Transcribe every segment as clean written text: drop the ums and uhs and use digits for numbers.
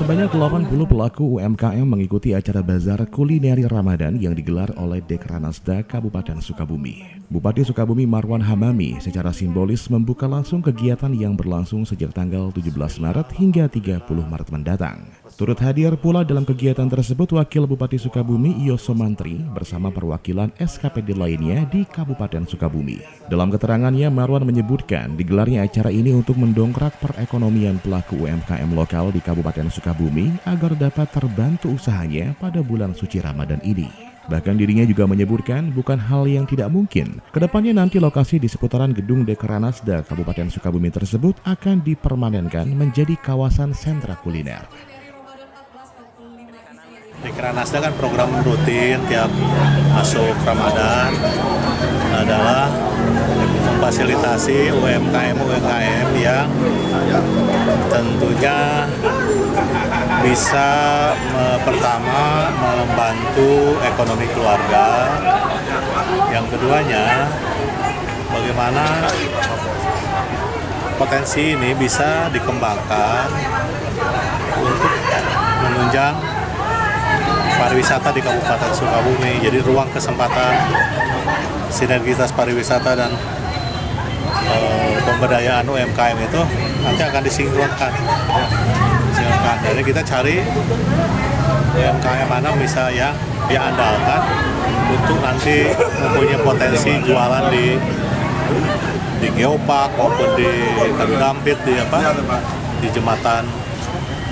Sebanyak 80 pelaku UMKM mengikuti acara bazar kulineri Ramadan yang digelar oleh Dekranasda Kabupaten Sukabumi. Bupati Sukabumi Marwan Hamami secara simbolis membuka langsung kegiatan yang berlangsung sejak tanggal 17 Maret hingga 30 Maret mendatang. Turut hadir pula dalam kegiatan tersebut Wakil Bupati Sukabumi Yoso Mantri bersama perwakilan SKPD lainnya di Kabupaten Sukabumi. Dalam keterangannya, Marwan menyebutkan digelarnya acara ini untuk mendongkrak perekonomian pelaku UMKM lokal di Kabupaten Sukabumi agar dapat terbantu usahanya pada bulan suci Ramadan ini. Bahkan dirinya juga menyebutkan bukan hal yang tidak mungkin. Kedepannya nanti lokasi di seputaran gedung Dekranasda Kabupaten Sukabumi tersebut akan dipermanenkan menjadi kawasan sentra kuliner. Dekranasda kan program rutin tiap masuk Ramadan adalah memfasilitasi UMKM yang tentunya bisa pertama membantu ekonomi keluarga, yang keduanya bagaimana potensi ini bisa dikembangkan untuk menunjang pariwisata di Kabupaten Sukabumi. Jadi ruang kesempatan sinergitas pariwisata dan pemberdayaan UMKM itu nanti akan disinkronkan. Jadi kita cari UMKM mana bisa yang diandalkan untuk nanti mempunyai potensi jualan di Geopark maupun di Dampit di jembatan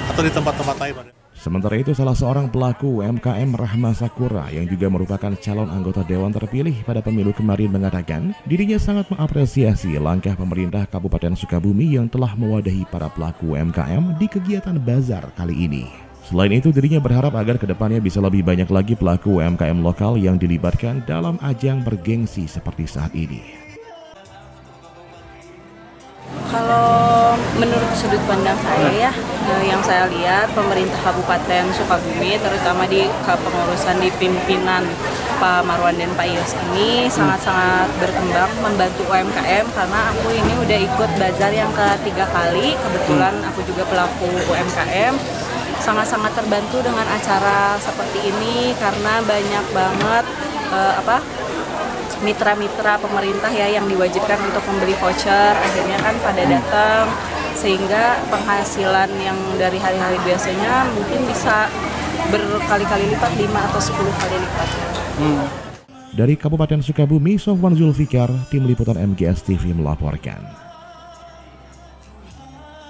atau di tempat-tempat lain. Sementara itu, salah seorang pelaku UMKM Rahma Sakura yang juga merupakan calon anggota Dewan terpilih pada pemilu kemarin mengatakan dirinya sangat mengapresiasi langkah pemerintah Kabupaten Sukabumi yang telah mewadahi para pelaku UMKM di kegiatan bazar kali ini. Selain itu, dirinya berharap agar kedepannya bisa lebih banyak lagi pelaku UMKM lokal yang dilibatkan dalam ajang bergengsi seperti saat ini. Kalau menurut sudut pandang saya yang saya lihat pemerintah Kabupaten Sukabumi terutama di kepengurusan di pimpinan Pak Marwan dan Pak Yos ini sangat-sangat berkembang membantu UMKM karena aku ini udah ikut bazar yang ketiga kali, kebetulan aku juga pelaku UMKM. Sangat-sangat terbantu dengan acara seperti ini karena banyak banget mitra-mitra pemerintah ya yang diwajibkan untuk membeli voucher, akhirnya kan pada datang sehingga penghasilan yang dari hari-hari biasanya mungkin bisa berkali-kali lipat, 5 atau 10 kali lipat. Dari Kabupaten Sukabumi, Sofwan Zulfikar, Tim Liputan MGS TV melaporkan.